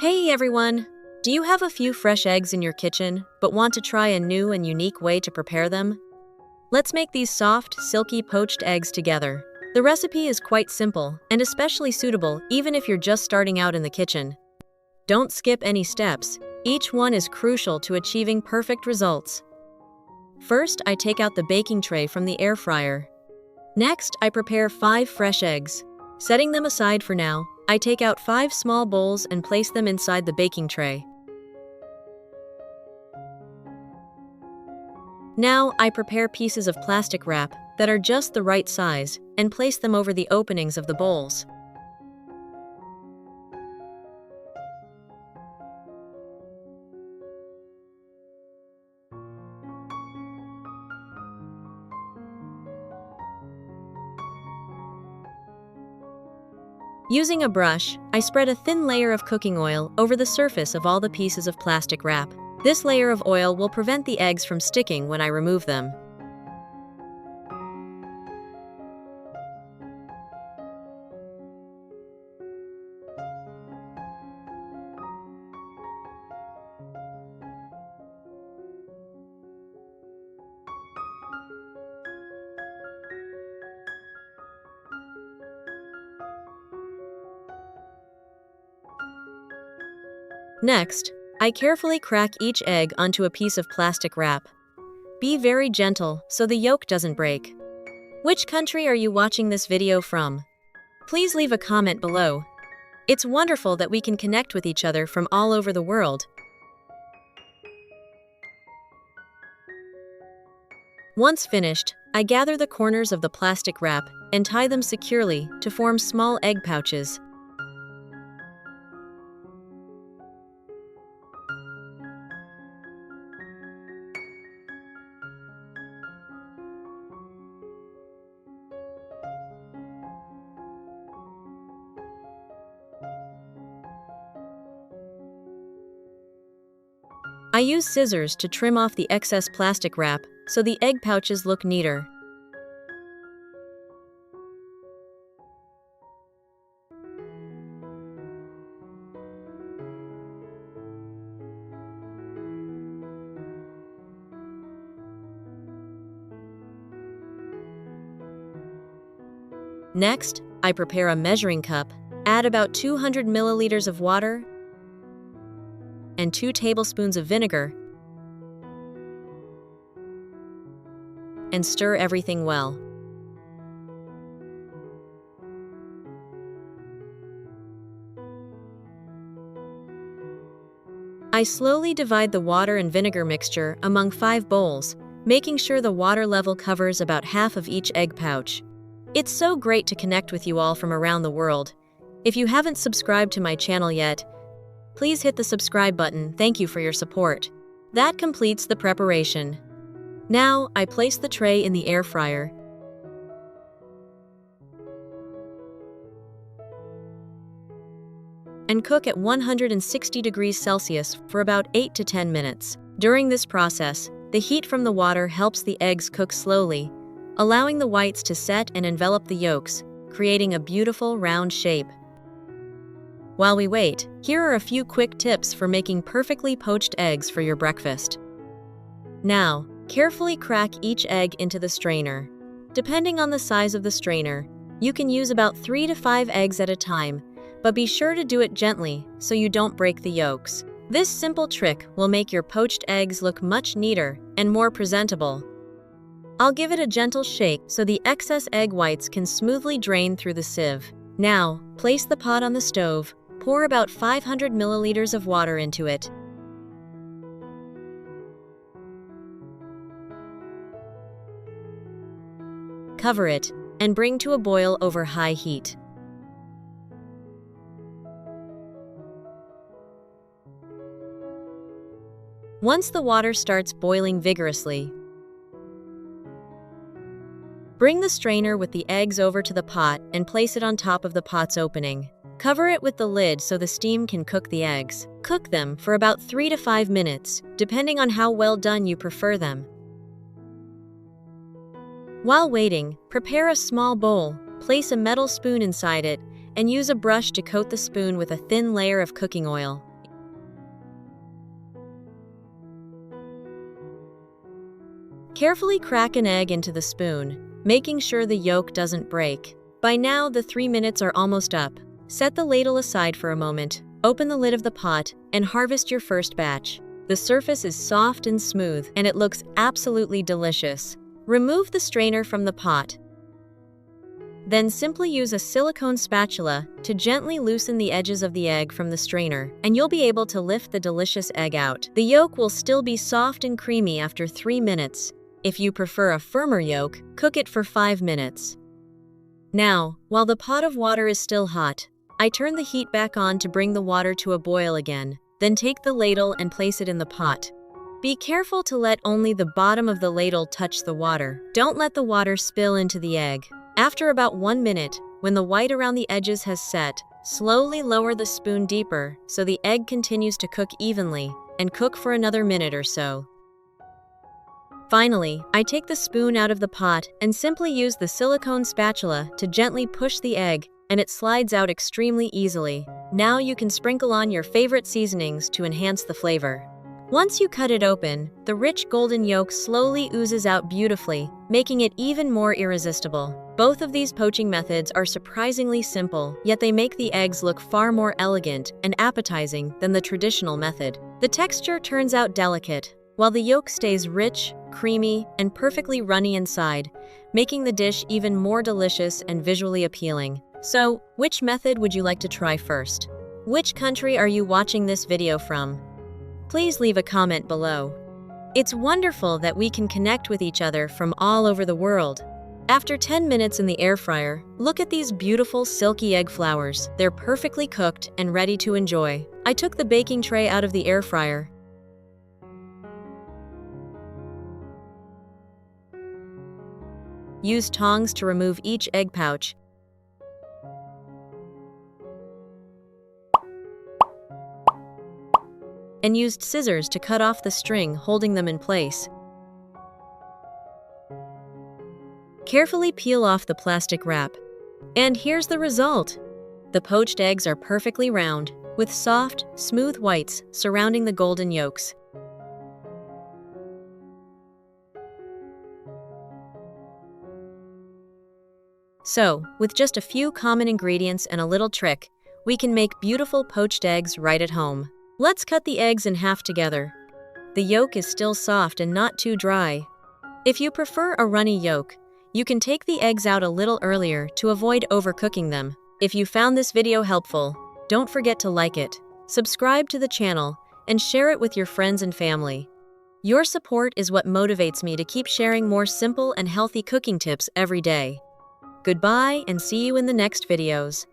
Hey everyone! Do you have a few fresh eggs in your kitchen, but want to try a new and unique way to prepare them? Let's make these soft, silky poached eggs together. The recipe is quite simple, and especially suitable even if you're just starting out in the kitchen. Don't skip any steps. Each one is crucial to achieving perfect results. First, I take out the baking tray from the air fryer. Next, I prepare 5 fresh eggs. Setting them aside for now, I take out 5 small bowls and place them inside the baking tray. Now, I prepare pieces of plastic wrap that are just the right size and place them over the openings of the bowls. Using a brush, I spread a thin layer of cooking oil over the surface of all the pieces of plastic wrap. This layer of oil will prevent the eggs from sticking when I remove them. Next, I carefully crack each egg onto a piece of plastic wrap. Be very gentle so the yolk doesn't break. Which country are you watching this video from? Please leave a comment below. It's wonderful that we can connect with each other from all over the world. Once finished, I gather the corners of the plastic wrap and tie them securely to form small egg pouches. I use scissors to trim off the excess plastic wrap so the egg pouches look neater. Next, I prepare a measuring cup, add about 200 milliliters of water and 2 tablespoons of vinegar, and stir everything well. I slowly divide the water and vinegar mixture among 5 bowls, making sure the water level covers about half of each egg pouch. It's so great to connect with you all from around the world. If you haven't subscribed to my channel yet, please hit the subscribe button. Thank you for your support. That completes the preparation. Now, I place the tray in the air fryer. And cook at 160 degrees Celsius for about 8 to 10 minutes. During this process, the heat from the water helps the eggs cook slowly, allowing the whites to set and envelop the yolks, creating a beautiful round shape. While we wait, here are a few quick tips for making perfectly poached eggs for your breakfast. Now, carefully crack each egg into the strainer. Depending on the size of the strainer, you can use about 3 to 5 eggs at a time, but be sure to do it gently so you don't break the yolks. This simple trick will make your poached eggs look much neater and more presentable. I'll give it a gentle shake so the excess egg whites can smoothly drain through the sieve. Now, place the pot on the stove. Pour about 500 milliliters of water into it. Cover it and bring to a boil over high heat. Once the water starts boiling vigorously, bring the strainer with the eggs over to the pot and place it on top of the pot's opening. Cover it with the lid so the steam can cook the eggs. Cook them for about 3 to 5 minutes, depending on how well done you prefer them. While waiting, prepare a small bowl, place a metal spoon inside it, and use a brush to coat the spoon with a thin layer of cooking oil. Carefully crack an egg into the spoon, making sure the yolk doesn't break. By now, the 3 minutes are almost up. Set the ladle aside for a moment, open the lid of the pot, and harvest your first batch. The surface is soft and smooth, and it looks absolutely delicious. Remove the strainer from the pot. Then simply use a silicone spatula to gently loosen the edges of the egg from the strainer, and you'll be able to lift the delicious egg out. The yolk will still be soft and creamy after 3 minutes. If you prefer a firmer yolk, cook it for 5 minutes. Now, while the pot of water is still hot, I turn the heat back on to bring the water to a boil again. Then take the ladle and place it in the pot. Be careful to let only the bottom of the ladle touch the water. Don't let the water spill into the egg. After about 1 minute, when the white around the edges has set, slowly lower the spoon deeper so the egg continues to cook evenly, and cook for another minute or so. Finally, I take the spoon out of the pot and simply use the silicone spatula to gently push the egg, and it slides out extremely easily. Now you can sprinkle on your favorite seasonings to enhance the flavor. Once you cut it open, the rich golden yolk slowly oozes out beautifully, making it even more irresistible. Both of these poaching methods are surprisingly simple, yet they make the eggs look far more elegant and appetizing than the traditional method. The texture turns out delicate, while the yolk stays rich, creamy, and perfectly runny inside, making the dish even more delicious and visually appealing. So, which method would you like to try first? Which country are you watching this video from? Please leave a comment below. It's wonderful that we can connect with each other from all over the world. After 10 minutes in the air fryer, look at these beautiful silky egg flowers. They're perfectly cooked and ready to enjoy. I took the baking tray out of the air fryer. Use tongs to remove each egg pouch. And used scissors to cut off the string holding them in place. Carefully peel off the plastic wrap. And here's the result. The poached eggs are perfectly round, with soft, smooth whites surrounding the golden yolks. So, with just a few common ingredients and a little trick, we can make beautiful poached eggs right at home. Let's cut the eggs in half together. The yolk is still soft and not too dry. If you prefer a runny yolk, you can take the eggs out a little earlier to avoid overcooking them. If you found this video helpful, don't forget to like it, subscribe to the channel, and share it with your friends and family. Your support is what motivates me to keep sharing more simple and healthy cooking tips every day. Goodbye and see you in the next videos.